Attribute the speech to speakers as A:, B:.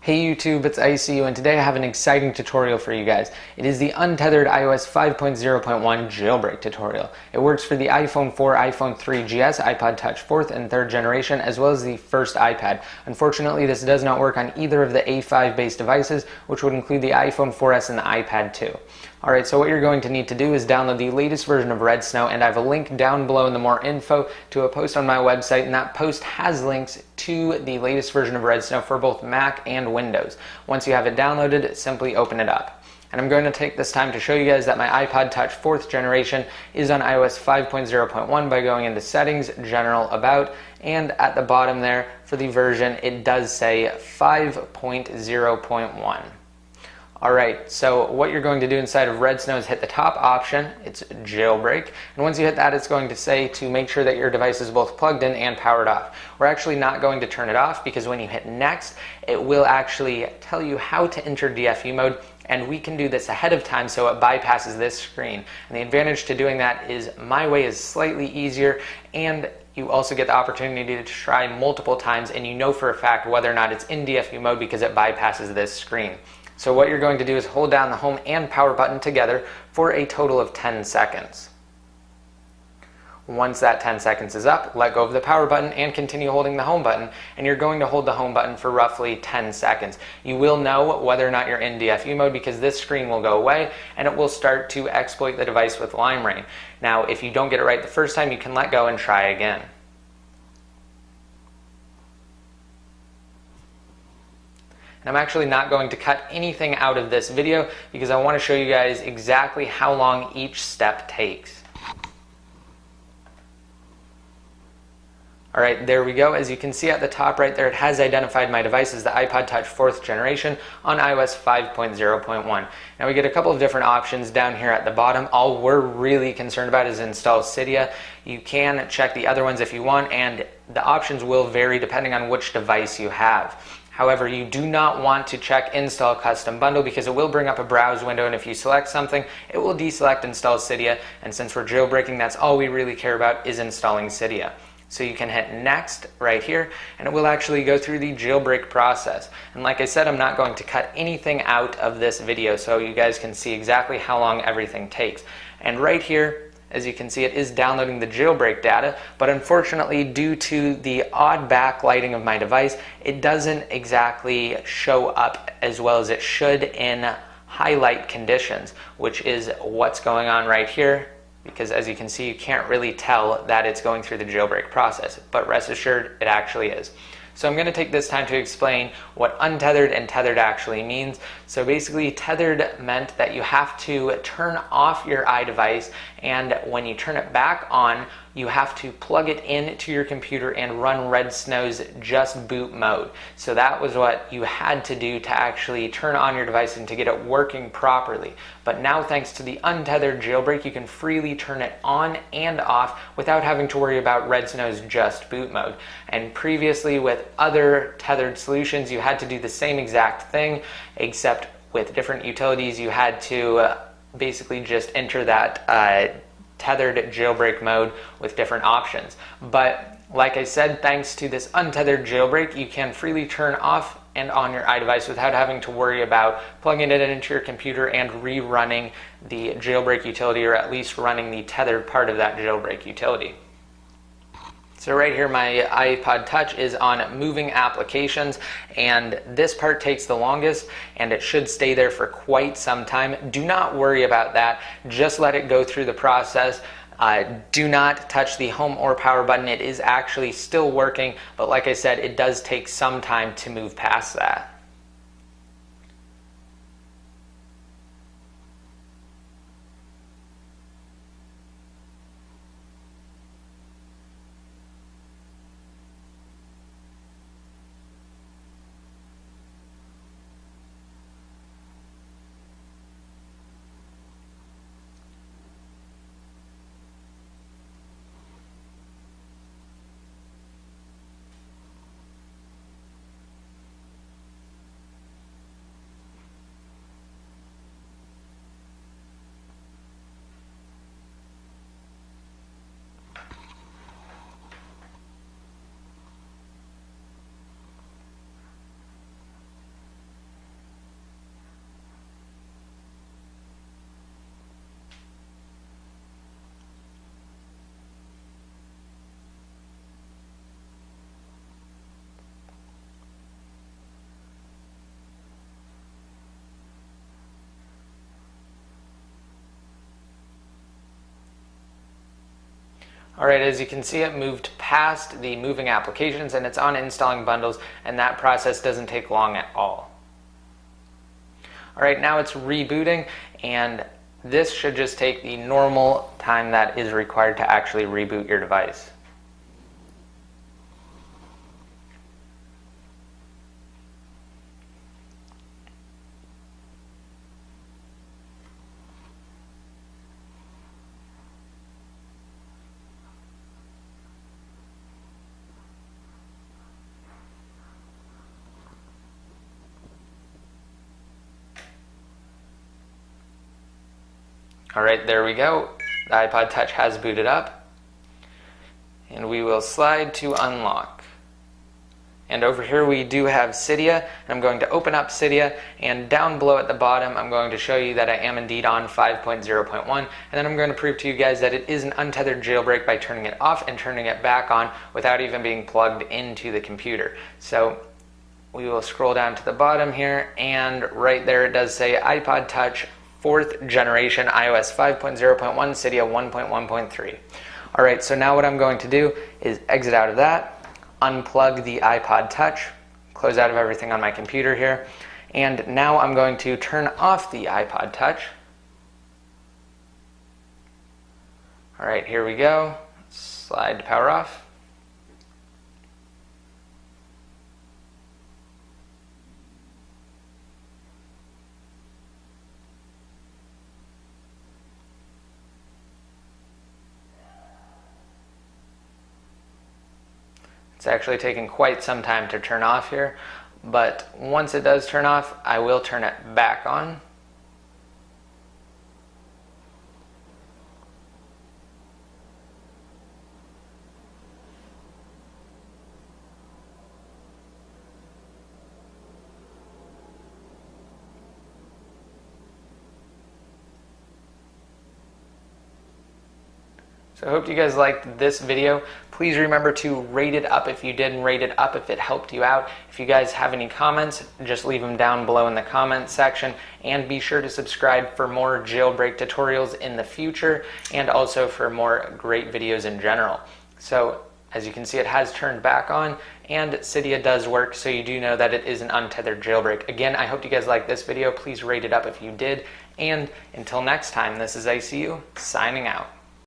A: Hey YouTube, it's ICU, and today I have an exciting tutorial for you guys. It is the Untethered iOS 5.0.1 Jailbreak tutorial. It works for the iPhone 4, iPhone 3GS, iPod Touch 4th and 3rd generation, as well as the first iPad. Unfortunately, this does not work on either of the A5 based devices, which would include the iPhone 4S and the iPad 2. Alright, so what you're going to need to do is download the latest version of Red Snow, and I have a link down below in the more info to a post on my website, and that post has links to the latest version of Red Snow for both Mac and Windows. Once you have it downloaded, simply open it up. And I'm going to take this time to show you guys that my iPod Touch 4th generation is on iOS 5.0.1 by going into Settings, General, About, and at the bottom there for the version it does say 5.0.1. Alright, so what you're going to do inside of Red Snow is hit the top option, it's Jailbreak, and once you hit that it's going to say to make sure that your device is both plugged in and powered off. We're actually not going to turn it off because when you hit Next, it will actually tell you how to enter DFU mode, and we can do this ahead of time so it bypasses this screen. And the advantage to doing that is my way is slightly easier, and you also get the opportunity to try multiple times, and you know for a fact whether or not it's in DFU mode because it bypasses this screen. So what you're going to do is hold down the home and power button together for a total of 10 seconds. Once that 10 seconds is up, let go of the power button and continue holding the home button, and you're going to hold the home button for roughly 10 seconds. You will know whether or not you're in DFU mode because this screen will go away and it will start to exploit the device with Lime Rain. Now, if you don't get it right the first time, you can let go and try again. And I'm actually not going to cut anything out of this video because I want to show you guys exactly how long each step takes. Alright, there we go. As you can see at the top right there, it has identified my device as the iPod Touch 4th generation on iOS 5.0.1. Now we get a couple of different options down here at the bottom. All we're really concerned about is install Cydia. You can check the other ones if you want, and the options will vary depending on which device you have. However, you do not want to check Install Custom Bundle because it will bring up a browse window, and if you select something, it will deselect Install Cydia, and since we're jailbreaking, that's all we really care about is installing Cydia. So you can hit Next right here, and it will actually go through the jailbreak process. And like I said, I'm not going to cut anything out of this video so you guys can see exactly how long everything takes. And right here, as you can see, it is downloading the jailbreak data, but unfortunately, due to the odd backlighting of my device, it doesn't exactly show up as well as it should in highlight conditions, which is what's going on right here, because as you can see, you can't really tell that it's going through the jailbreak process, but rest assured, it actually is. So I'm going to take this time to explain what untethered and tethered actually means. So basically, tethered meant that you have to turn off your iDevice, and when you turn it back on, you have to plug it into your computer and run Red Snow's just boot mode. So that was what you had to do to actually turn on your device and to get it working properly. But now, thanks to the untethered jailbreak, you can freely turn it on and off without having to worry about Red Snow's just boot mode. And previously, with other tethered solutions, you had to do the same exact thing, except with different utilities, you had to basically just enter that tethered jailbreak mode with different options. But like I said, thanks to this untethered jailbreak, you can freely turn off and on your iDevice without having to worry about plugging it into your computer and rerunning the jailbreak utility, or at least running the tethered part of that jailbreak utility. So right here, my iPod Touch is on moving applications, and this part takes the longest, and it should stay there for quite some time. Do not worry about that. Just let it go through the process. Do not touch the home or power button. It is actually still working, but like I said, it does take some time to move past that. Alright, as you can see, it moved past the moving applications and it's on installing bundles, and that process doesn't take long at all. Alright, now it's rebooting, and this should just take the normal time that is required to actually reboot your device. Alright, there we go. The iPod Touch has booted up. And we will slide to unlock. And over here we do have Cydia. And I'm going to open up Cydia, and down below at the bottom I'm going to show you that I am indeed on 5.0.1, and then I'm going to prove to you guys that it is an untethered jailbreak by turning it off and turning it back on without even being plugged into the computer. So we will scroll down to the bottom here, and right there it does say iPod Touch 4th generation, iOS 5.0.1, Cydia 1.1.3. Alright, so now what I'm going to do is exit out of that, unplug the iPod Touch, close out of everything on my computer here, and now I'm going to turn off the iPod Touch. Alright, here we go. Slide to power off. It's actually taking quite some time to turn off here, but once it does turn off, I will turn it back on. So I hope you guys liked this video. Please remember to rate it up if you did, and rate it up if it helped you out. If you guys have any comments, just leave them down below in the comments section, and be sure to subscribe for more jailbreak tutorials in the future, and also for more great videos in general. So as you can see, it has turned back on, and Cydia does work, so you do know that it is an untethered jailbreak. Again, I hope you guys liked this video. Please rate it up if you did, and until next time, this is ICU signing out.